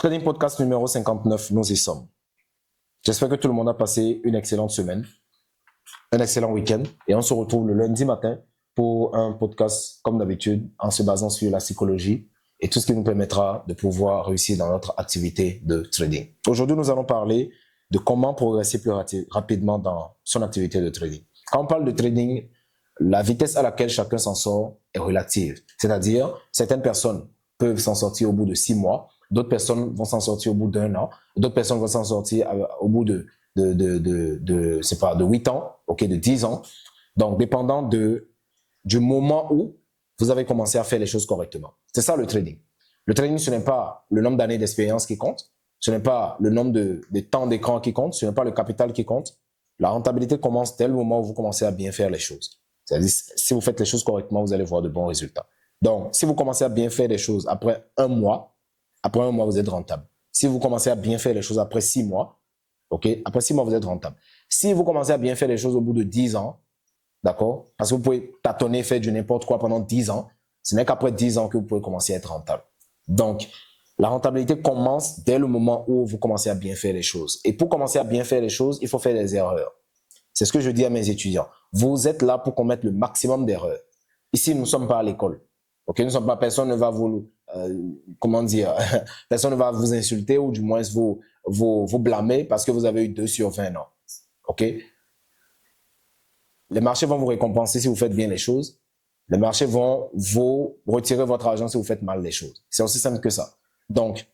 Trading Podcast numéro 59, nous y sommes. J'espère que tout le monde a passé une excellente semaine, un excellent week-end, et on se retrouve le lundi matin pour un podcast, comme d'habitude, en se basant sur la psychologie et tout ce qui nous permettra de pouvoir réussir dans notre activité de trading. Aujourd'hui, nous allons parler de comment progresser plus rapidement dans son activité de trading. Quand on parle de trading, la vitesse à laquelle chacun s'en sort est relative. C'est-à-dire, certaines personnes peuvent s'en sortir au bout de 6 mois, d'autres personnes vont s'en sortir au bout d'1 an, d'autres personnes vont s'en sortir au bout de 8 ans, de 10 ans. Donc, dépendant du moment où vous avez commencé à faire les choses correctement. C'est ça le trading. Le trading, ce n'est pas le nombre d'années d'expérience qui compte, ce n'est pas le nombre de temps d'écran qui compte, ce n'est pas le capital qui compte. La rentabilité commence dès le moment où vous commencez à bien faire les choses. C'est-à-dire, si vous faites les choses correctement, vous allez voir de bons résultats. Donc, si vous commencez à bien faire les choses après un mois, vous êtes rentable. Si vous commencez à bien faire les choses après 6 mois, après 6 mois, vous êtes rentable. Si vous commencez à bien faire les choses au bout de 10 ans, d'accord, parce que vous pouvez tâtonner, faire du n'importe quoi pendant 10 ans, ce n'est qu'après 10 ans que vous pouvez commencer à être rentable. Donc, la rentabilité commence dès le moment où vous commencez à bien faire les choses. Et pour commencer à bien faire les choses, il faut faire des erreurs. C'est ce que je dis à mes étudiants. Vous êtes là pour commettre le maximum d'erreurs. Ici, nous ne sommes pas à l'école. Nous ne sommes pas, personne ne va vous, personne ne va vous insulter ou du moins vous blâmer parce que vous avez eu 2 sur 20 ans. Les marchés vont vous récompenser si vous faites bien les choses. Les marchés vont vous retirer votre argent si vous faites mal les choses. C'est aussi simple que ça. Donc,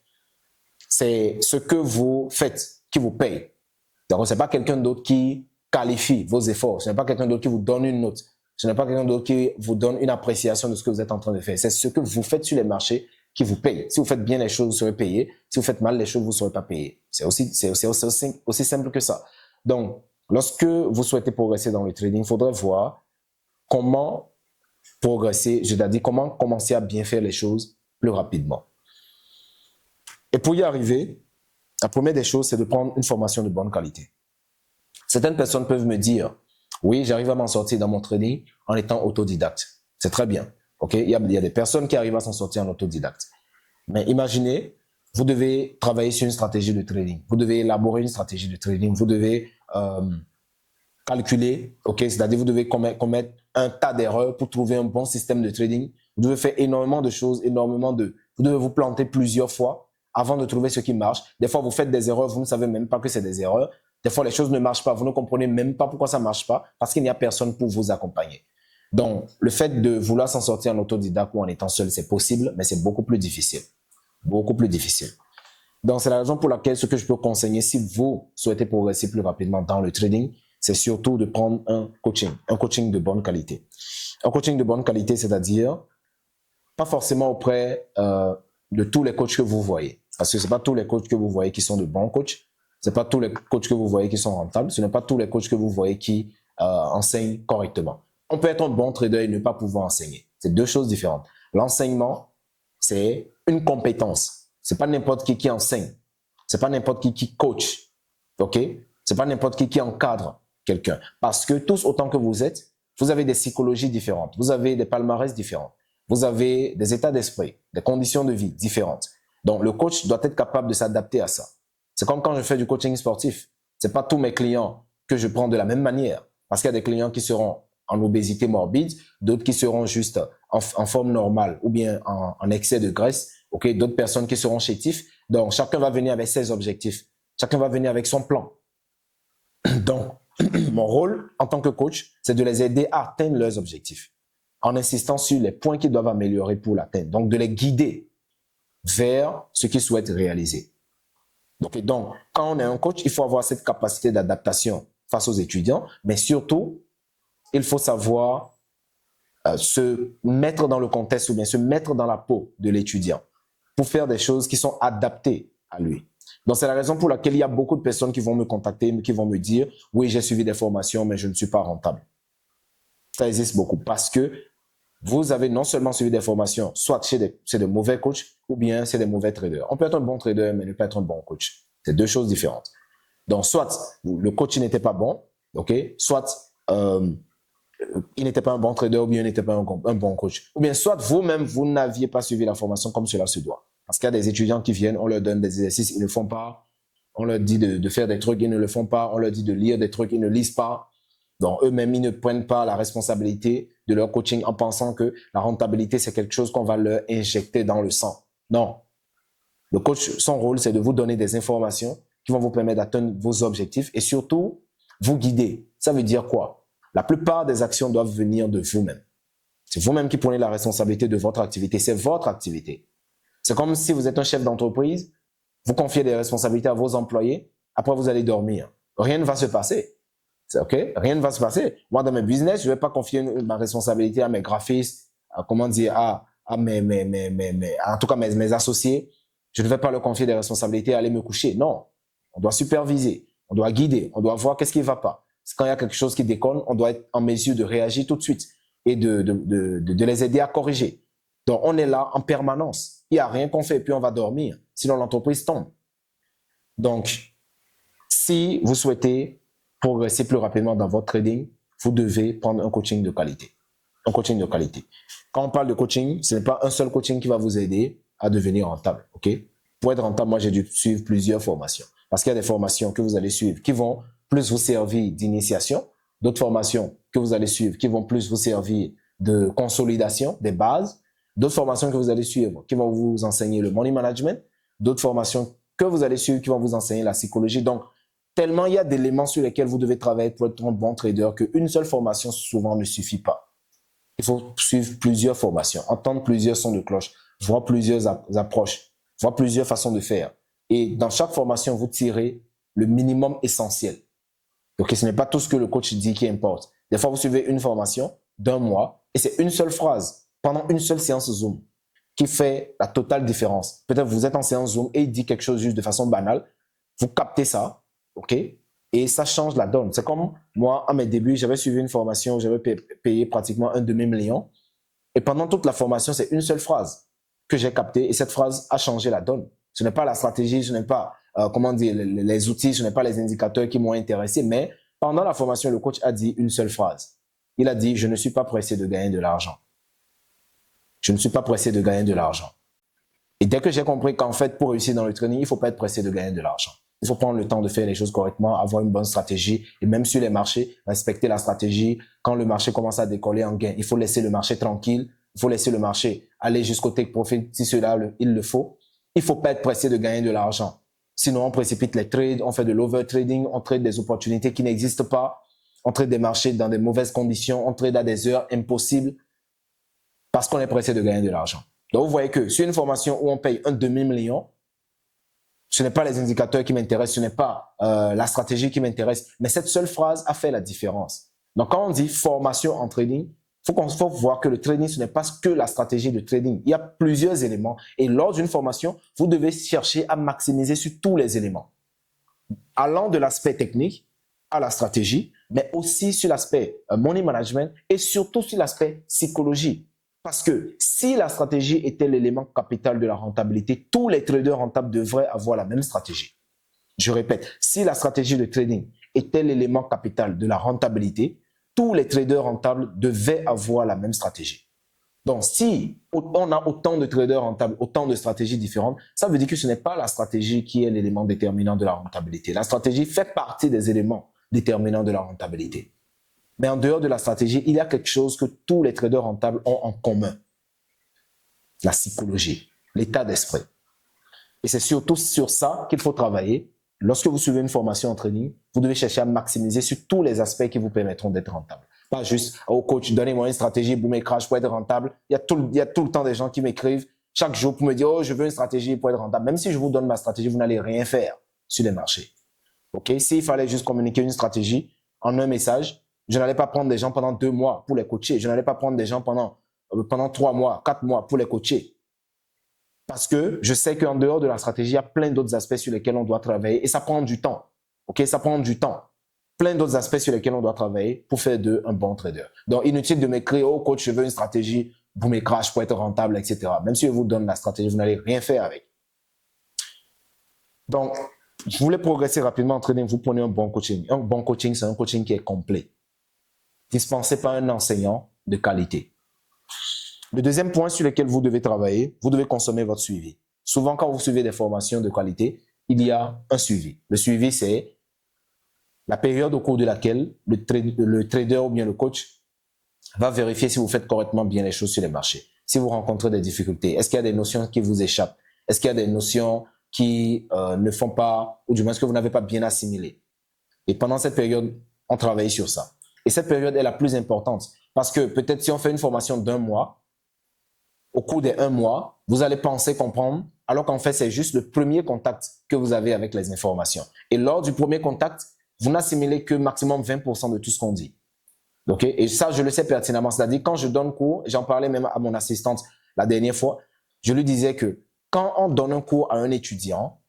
c'est ce que vous faites qui vous paye. Donc, ce n'est pas quelqu'un d'autre qui qualifie vos efforts. Ce n'est pas quelqu'un d'autre qui vous donne une note. Ce n'est pas quelqu'un d'autre qui vous donne une appréciation de ce que vous êtes en train de faire. C'est ce que vous faites sur les marchés qui vous paye. Si vous faites bien les choses, vous serez payé. Si vous faites mal les choses, vous ne serez pas payé. C'est aussi simple que ça. Donc, lorsque vous souhaitez progresser dans le trading, il faudrait voir comment progresser, c'est-à-dire comment commencer à bien faire les choses plus rapidement. Et pour y arriver, la première des choses, c'est de prendre une formation de bonne qualité. Certaines personnes peuvent me dire, oui, j'arrive à m'en sortir dans mon trading en étant autodidacte. C'est très bien. Il y a des personnes qui arrivent à s'en sortir en autodidacte. Mais imaginez, vous devez travailler sur une stratégie de trading. Vous devez élaborer une stratégie de trading. Vous devez calculer, c'est-à-dire vous devez commettre un tas d'erreurs pour trouver un bon système de trading. Vous devez faire énormément de choses, vous devez vous planter plusieurs fois avant de trouver ce qui marche. Des fois, vous faites des erreurs, vous ne savez même pas que c'est des erreurs. Des fois, les choses ne marchent pas, vous ne comprenez même pas pourquoi ça ne marche pas, parce qu'il n'y a personne pour vous accompagner. Donc, le fait de vouloir s'en sortir en autodidacte ou en étant seul, c'est possible, mais c'est beaucoup plus difficile. Beaucoup plus difficile. Donc, c'est la raison pour laquelle ce que je peux conseiller, si vous souhaitez progresser plus rapidement dans le trading, c'est surtout de prendre un coaching de bonne qualité. Un coaching de bonne qualité, c'est-à-dire pas forcément auprès de tous les coachs que vous voyez. Parce que ce n'est pas tous les coachs que vous voyez qui sont de bons coachs. Ce n'est pas tous les coachs que vous voyez qui sont rentables. Ce n'est pas tous les coachs que vous voyez qui enseignent correctement. On peut être un bon trader et ne pas pouvoir enseigner. C'est 2 choses différentes. L'enseignement, c'est une compétence. C'est pas n'importe qui enseigne. C'est pas n'importe qui coach. C'est pas n'importe qui encadre quelqu'un. Parce que tous autant que vous êtes, vous avez des psychologies différentes. Vous avez des palmarès différents. Vous avez des états d'esprit, des conditions de vie différentes. Donc, le coach doit être capable de s'adapter à ça. C'est comme quand je fais du coaching sportif. C'est pas tous mes clients que je prends de la même manière. Parce qu'il y a des clients qui seront en obésité morbide, d'autres qui seront juste en forme normale ou bien en excès de graisse, d'autres personnes qui seront chétifs. Donc, chacun va venir avec ses objectifs. Chacun va venir avec son plan. Donc, mon rôle en tant que coach, c'est de les aider à atteindre leurs objectifs en insistant sur les points qu'ils doivent améliorer pour l'atteindre. Donc, de les guider vers ce qu'ils souhaitent réaliser. Donc, quand on est un coach, il faut avoir cette capacité d'adaptation face aux étudiants, mais surtout, il faut savoir se mettre dans le contexte ou bien se mettre dans la peau de l'étudiant pour faire des choses qui sont adaptées à lui. Donc, c'est la raison pour laquelle il y a beaucoup de personnes qui vont me contacter, qui vont me dire « Oui, j'ai suivi des formations, mais je ne suis pas rentable. » Ça existe beaucoup parce que vous avez non seulement suivi des formations, soit c'est de mauvais coachs ou bien c'est des mauvais traders. On peut être un bon trader, mais ne pas être un bon coach. C'est 2 choses différentes. Donc, soit le coach n'était pas bon, soit il n'était pas un bon trader ou bien il n'était pas un bon coach. Ou bien soit vous-même, vous n'aviez pas suivi la formation comme cela se doit. Parce qu'il y a des étudiants qui viennent, on leur donne des exercices, ils ne le font pas. On leur dit de faire des trucs, ils ne le font pas. On leur dit de lire des trucs, ils ne lisent pas. Donc, eux-mêmes, ils ne prennent pas la responsabilité de leur coaching en pensant que la rentabilité, c'est quelque chose qu'on va leur injecter dans le sang. Non. Le coach, son rôle, c'est de vous donner des informations qui vont vous permettre d'atteindre vos objectifs et surtout, vous guider. Ça veut dire quoi? La plupart des actions doivent venir de vous-même. C'est vous-même qui prenez la responsabilité de votre activité. C'est votre activité. C'est comme si vous êtes un chef d'entreprise, vous confiez des responsabilités à vos employés, après vous allez dormir. Rien ne va se passer. C'est OK? Rien ne va se passer. Moi, dans mes business, je ne vais pas confier ma responsabilité à mes graphistes, à, comment dire, à en tout cas mes associés. Je ne vais pas leur confier des responsabilités à aller me coucher. Non. On doit superviser, on doit guider, on doit voir qu'est-ce qui ne va pas. Quand il y a quelque chose qui déconne, on doit être en mesure de réagir tout de suite et de les aider à corriger. Donc, on est là en permanence. Il n'y a rien qu'on fait, puis on va dormir. Sinon, l'entreprise tombe. Donc, si vous souhaitez progresser plus rapidement dans votre trading, vous devez prendre un coaching de qualité. Un coaching de qualité. Quand on parle de coaching, ce n'est pas un seul coaching qui va vous aider à devenir rentable. OK? Pour être rentable, moi, j'ai dû suivre plusieurs formations. Parce qu'il y a des formations que vous allez suivre qui vont plus vous servir d'initiation, d'autres formations que vous allez suivre qui vont plus vous servir de consolidation des bases, d'autres formations que vous allez suivre qui vont vous enseigner le money management, d'autres formations que vous allez suivre qui vont vous enseigner la psychologie. Donc, tellement il y a d'éléments sur lesquels vous devez travailler pour être un bon trader qu'une seule formation souvent ne suffit pas. Il faut suivre plusieurs formations, entendre plusieurs sons de cloche, voir plusieurs approches, voir plusieurs façons de faire. Et dans chaque formation, vous tirez le minimum essentiel. Donc, ce n'est pas tout ce que le coach dit qui importe. Des fois, vous suivez une formation d'un mois et c'est une seule phrase pendant une seule séance Zoom qui fait la totale différence. Peut-être vous êtes en séance Zoom et il dit quelque chose juste de façon banale. Vous captez ça, OK? Et ça change la donne. C'est comme moi, à mes débuts, j'avais suivi une formation, j'avais payé pratiquement un demi-million. Et pendant toute la formation, c'est une seule phrase que j'ai captée et cette phrase a changé la donne. Ce n'est pas la stratégie, ce n'est pas comment dire, les outils, ce n'est pas les indicateurs qui m'ont intéressé, mais pendant la formation, le coach a dit une seule phrase. Il a dit, je ne suis pas pressé de gagner de l'argent. Je ne suis pas pressé de gagner de l'argent. Et dès que j'ai compris qu'en fait, pour réussir dans le trading, il ne faut pas être pressé de gagner de l'argent. Il faut prendre le temps de faire les choses correctement, avoir une bonne stratégie et même sur les marchés, respecter la stratégie. Quand le marché commence à décoller en gain, il faut laisser le marché tranquille. Il faut laisser le marché aller jusqu'au take profit si cela il le faut. Il ne faut pas être pressé de gagner de l'argent. Sinon, on précipite les trades, on fait de l'overtrading, on trade des opportunités qui n'existent pas, on trade des marchés dans des mauvaises conditions, on trade à des heures impossibles parce qu'on est pressé de gagner de l'argent. Donc, vous voyez que sur une formation où on paye un demi-million, ce n'est pas les indicateurs qui m'intéressent, ce n'est pas la stratégie qui m'intéresse, mais cette seule phrase a fait la différence. Donc, quand on dit formation en trading, faut voir que le trading, ce n'est pas que la stratégie de trading. Il y a plusieurs éléments. Et lors d'une formation, vous devez chercher à maximiser sur tous les éléments. Allant de l'aspect technique à la stratégie, mais aussi sur l'aspect money management et surtout sur l'aspect psychologie. Parce que si la stratégie était l'élément capital de la rentabilité, tous les traders rentables devraient avoir la même stratégie. Je répète, si la stratégie de trading était l'élément capital de la rentabilité, tous les traders rentables devaient avoir la même stratégie. Donc, si on a autant de traders rentables, autant de stratégies différentes, ça veut dire que ce n'est pas la stratégie qui est l'élément déterminant de la rentabilité. La stratégie fait partie des éléments déterminants de la rentabilité. Mais en dehors de la stratégie, il y a quelque chose que tous les traders rentables ont en commun. La psychologie, l'état d'esprit. Et c'est surtout sur ça qu'il faut travailler. Lorsque vous suivez une formation en trading, vous devez chercher à maximiser sur tous les aspects qui vous permettront d'être rentable. Pas juste, oh coach, donnez-moi une stratégie, boum et crash pour être rentable. Il y a tout le temps des gens qui m'écrivent chaque jour pour me dire, oh, je veux une stratégie pour être rentable. Même si je vous donne ma stratégie, vous n'allez rien faire sur les marchés. OK? S'il fallait juste communiquer une stratégie en un message, je n'allais pas prendre des gens pendant 2 mois pour les coacher. Je n'allais pas prendre des gens pendant 3 mois, 4 mois pour les coacher. Parce que je sais qu'en dehors de la stratégie, il y a plein d'autres aspects sur lesquels on doit travailler et ça prend du temps. OK? Ça prend du temps. Plein d'autres aspects sur lesquels on doit travailler pour faire d'eux un bon trader. Donc, inutile de m'écrire, oh coach, je veux une stratégie pour mes crash, pour être rentable, etc. Même si je vous donne la stratégie, vous n'allez rien faire avec. Donc, vous voulez progresser rapidement en trading, vous prenez un bon coaching. Un bon coaching, c'est un coaching qui est complet. Dispensé par un enseignant de qualité. Le deuxième point sur lequel vous devez travailler, vous devez consommer votre suivi. souvent quand vous suivez des formations de qualité, il y a un suivi. Le suivi, c'est la période au cours de laquelle le trader ou bien le coach va vérifier si vous faites correctement bien les choses sur les marchés. Si vous rencontrez des difficultés, est-ce qu'il y a des notions qui vous échappent? Est-ce qu'il y a des notions qui ne font pas, ou du moins que vous n'avez pas bien assimilé? Et pendant cette période, on travaille sur ça. Et cette période est la plus importante parce que peut-être si on fait une formation d'1 mois, au cours des 1 mois, vous allez penser comprendre, alors qu'en fait, c'est juste le premier contact que vous avez avec les informations. Et lors du premier contact, vous n'assimilez que maximum 20% de tout ce qu'on dit. Okay? Et ça, je le sais pertinemment. C'est-à-dire, quand je donne cours, j'en parlais même à mon assistante la dernière fois, je lui disais que quand on donne un cours à un étudiant,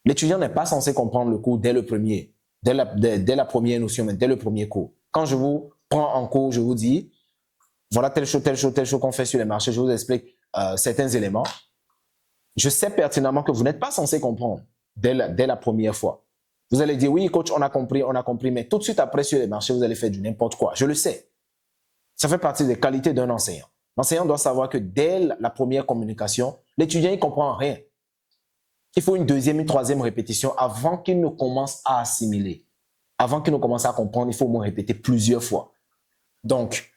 l'étudiant n'est pas censé comprendre le cours dès le premier, dès la première notion, mais dès le premier cours. Quand je vous prends en cours, je vous dis, voilà telle chose qu'on fait sur les marchés, je vous explique certains éléments. Je sais pertinemment que vous n'êtes pas censé comprendre dès la première fois. Vous allez dire, oui, coach, on a compris, mais tout de suite après sur les marchés, vous allez faire du n'importe quoi. Je le sais. Ça fait partie des qualités d'un enseignant. L'enseignant doit savoir que dès la première communication, l'étudiant ne comprend rien. Il faut une deuxième, une troisième répétition avant qu'il ne commence à assimiler. Avant qu'il ne commence à comprendre, il faut au moins répéter plusieurs fois. Donc,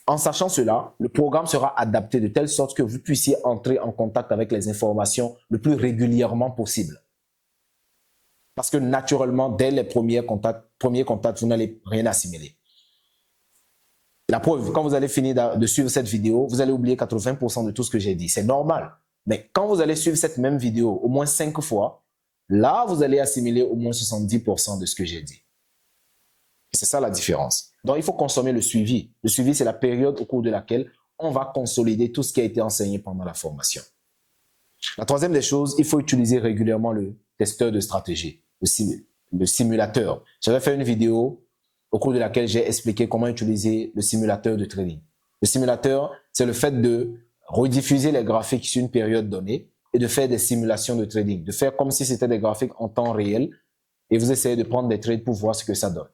en sachant cela, le programme sera adapté de telle sorte que vous puissiez entrer en contact avec les informations le plus régulièrement possible. Parce que naturellement, dès les premiers contacts, vous n'allez rien assimiler. La preuve, quand vous allez finir de suivre cette vidéo, vous allez oublier 80% de tout ce que j'ai dit. C'est normal. Mais quand vous allez suivre cette même vidéo au moins 5 fois, là, vous allez assimiler au moins 70% de ce que j'ai dit. C'est ça la différence. Donc, il faut consommer le suivi. Le suivi, c'est la période au cours de laquelle on va consolider tout ce qui a été enseigné pendant la formation. La troisième des choses, il faut utiliser régulièrement le testeur de stratégie, le simulateur. J'avais fait une vidéo au cours de laquelle j'ai expliqué comment utiliser le simulateur de trading. Le simulateur, c'est le fait de rediffuser les graphiques sur une période donnée et de faire des simulations de trading, de faire comme si c'était des graphiques en temps réel et vous essayez de prendre des trades pour voir ce que ça donne.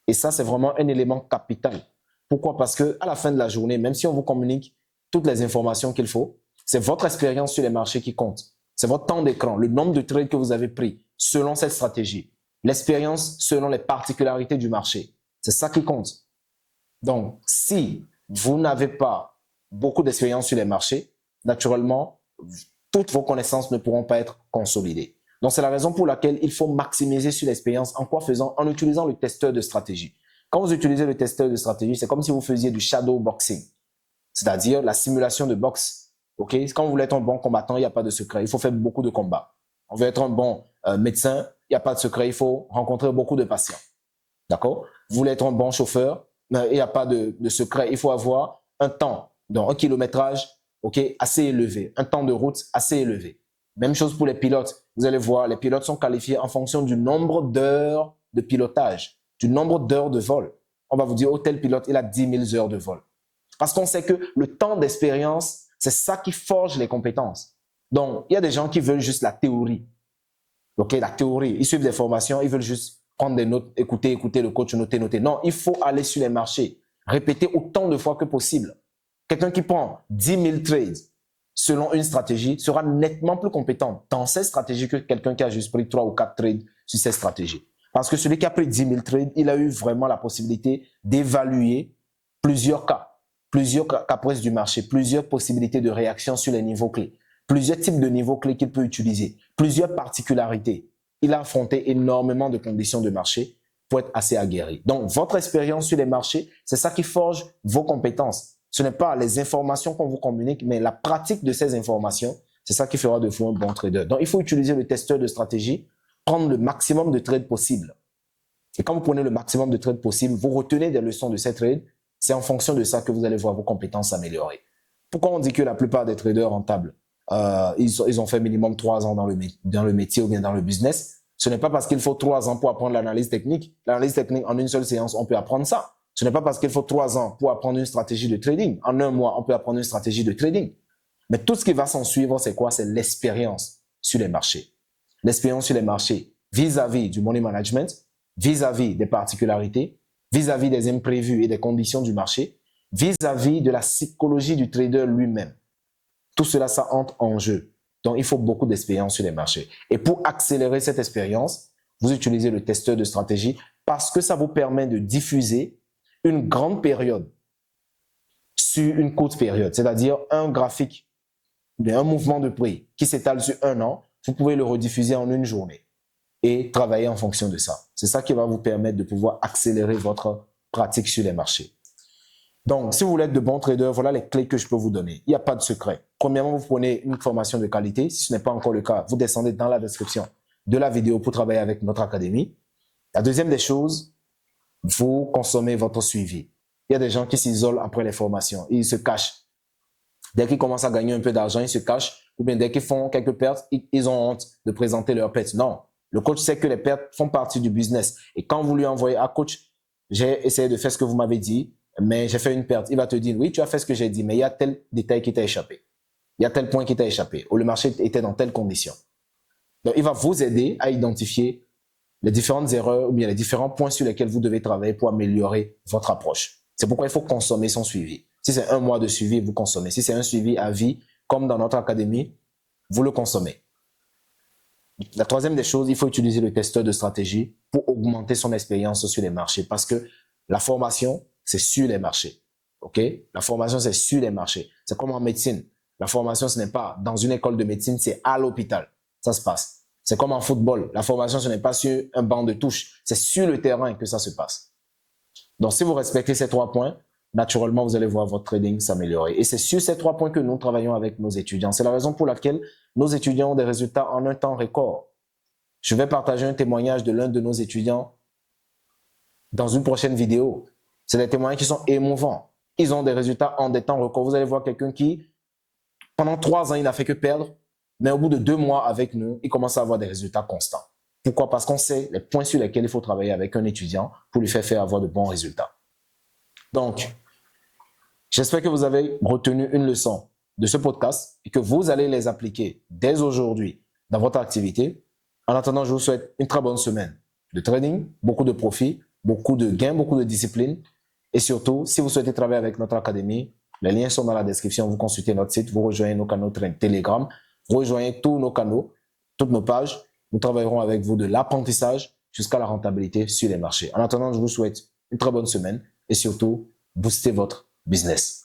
Et ça, c'est vraiment un élément capital. Pourquoi? Parce que à la fin de la journée, même si on vous communique toutes les informations qu'il faut, c'est votre expérience sur les marchés qui compte. C'est votre temps d'écran, le nombre de trades que vous avez pris selon cette stratégie, l'expérience selon les particularités du marché. C'est ça qui compte. Donc, si vous n'avez pas beaucoup d'expérience sur les marchés, naturellement, toutes vos connaissances ne pourront pas être consolidées. Donc, c'est la raison pour laquelle il faut maximiser sur l'expérience. En quoi faisant? En utilisant le testeur de stratégie. Quand vous utilisez le testeur de stratégie, c'est comme si vous faisiez du shadow boxing, c'est-à-dire la simulation de boxe. Okay? Quand vous voulez être un bon combattant, il n'y a pas de secret. Il faut faire beaucoup de combats. On veut être un bon médecin, il n'y a pas de secret. Il faut rencontrer beaucoup de patients. D'accord? Vous voulez être un bon chauffeur, il n'y a pas de secret. Il faut avoir un temps, donc un kilométrage assez élevé, un temps de route assez élevé. Même chose pour les pilotes. Vous allez voir, les pilotes sont qualifiés en fonction du nombre d'heures de pilotage, du nombre d'heures de vol. On va vous dire, oh, tel pilote, il a 10 000 heures de vol. Parce qu'on sait que le temps d'expérience, c'est ça qui forge les compétences. Donc, il y a des gens qui veulent juste la théorie. La théorie. Ils suivent des formations, ils veulent juste prendre des notes, écouter le coach, noter. Non, il faut aller sur les marchés, répéter autant de fois que possible. Quelqu'un qui prend 10 000 trades selon une stratégie sera nettement plus compétent dans cette stratégie que quelqu'un qui a juste pris 3 ou 4 trades sur cette stratégie. Parce que celui qui a pris 10 000 trades, il a eu vraiment la possibilité d'évaluer plusieurs caprices du marché, plusieurs possibilités de réaction sur les niveaux clés, plusieurs types de niveaux clés qu'il peut utiliser, plusieurs particularités. Il a affronté énormément de conditions de marché pour être assez aguerri. Donc, votre expérience sur les marchés, c'est ça qui forge vos compétences. Ce n'est pas les informations qu'on vous communique, mais la pratique de ces informations, c'est ça qui fera de vous un bon trader. Donc, il faut utiliser le testeur de stratégie, prendre le maximum de trades possible. Et quand vous prenez le maximum de trades possible, vous retenez des leçons de ces trades. C'est en fonction de ça que vous allez voir vos compétences s'améliorer. Pourquoi on dit que la plupart des traders rentables, ils ont fait minimum 3 ans dans le métier ou bien dans le business? Ce n'est pas parce qu'il faut 3 ans pour apprendre l'analyse technique. L'analyse technique, en une seule séance, on peut apprendre ça. Ce n'est pas parce qu'il faut 3 ans pour apprendre une stratégie de trading. En 1 mois, on peut apprendre une stratégie de trading. Mais tout ce qui va s'en suivre, c'est quoi? C'est l'expérience sur les marchés. L'expérience sur les marchés vis-à-vis du money management, vis-à-vis des particularités, vis-à-vis des imprévus et des conditions du marché, vis-à-vis de la psychologie du trader lui-même. Tout cela, ça entre en jeu. Donc, il faut beaucoup d'expérience sur les marchés. Et pour accélérer cette expérience, vous utilisez le testeur de stratégie parce que ça vous permet de diffuser une grande période sur une courte période. C'est-à-dire un graphique, un mouvement de prix qui s'étale sur un an, vous pouvez le rediffuser en une journée et travailler en fonction de ça. C'est ça qui va vous permettre de pouvoir accélérer votre pratique sur les marchés. Donc, si vous voulez être de bons traders, voilà les clés que je peux vous donner. Il n'y a pas de secret. Premièrement, vous prenez une formation de qualité. Si ce n'est pas encore le cas, vous descendez dans la description de la vidéo pour travailler avec notre académie. La deuxième des choses, vous consommez votre suivi. Il y a des gens qui s'isolent après les formations. Ils se cachent. Dès qu'ils commencent à gagner un peu d'argent, ils se cachent. Ou bien dès qu'ils font quelques pertes, ils ont honte de présenter leurs pertes. Non, le coach sait que les pertes font partie du business. Et quand vous lui envoyez à coach, j'ai essayé de faire ce que vous m'avez dit, mais j'ai fait une perte. Il va te dire, oui, tu as fait ce que j'ai dit, mais il y a tel détail qui t'a échappé. Il y a tel point qui t'a échappé. Ou le marché était dans telle condition. Donc, il va vous aider à identifier les différentes erreurs ou bien les différents points sur lesquels vous devez travailler pour améliorer votre approche. C'est pourquoi il faut consommer son suivi. Si c'est un mois de suivi, vous consommez. Si c'est un suivi à vie, comme dans notre académie, vous le consommez. La troisième des choses, il faut utiliser le testeur de stratégie pour augmenter son expérience sur les marchés parce que la formation, c'est sur les marchés. OK? La formation, c'est sur les marchés. C'est comme en médecine. La formation, ce n'est pas dans une école de médecine, c'est à l'hôpital. Ça se passe. C'est comme en football. La formation, ce n'est pas sur un banc de touche. C'est sur le terrain que ça se passe. Donc, si vous respectez ces 3 points, naturellement, vous allez voir votre trading s'améliorer. Et c'est sur ces 3 points que nous travaillons avec nos étudiants. C'est la raison pour laquelle nos étudiants ont des résultats en un temps record. Je vais partager un témoignage de l'un de nos étudiants dans une prochaine vidéo. C'est des témoignages qui sont émouvants. Ils ont des résultats en des temps records. Vous allez voir quelqu'un qui, pendant 3 ans, il n'a fait que perdre, mais au bout de 2 mois avec nous, il commence à avoir des résultats constants. Pourquoi? Parce qu'on sait les points sur lesquels il faut travailler avec un étudiant pour lui faire avoir de bons résultats. Donc, j'espère que vous avez retenu une leçon de ce podcast et que vous allez les appliquer dès aujourd'hui dans votre activité. En attendant, je vous souhaite une très bonne semaine de trading, beaucoup de profits, beaucoup de gains, beaucoup de discipline. Et surtout, si vous souhaitez travailler avec notre académie, les liens sont dans la description. Vous consultez notre site, vous rejoignez nos canaux Telegram, vous rejoignez tous nos canaux, toutes nos pages. Nous travaillerons avec vous de l'apprentissage jusqu'à la rentabilité sur les marchés. En attendant, je vous souhaite une très bonne semaine et surtout, boostez votre business.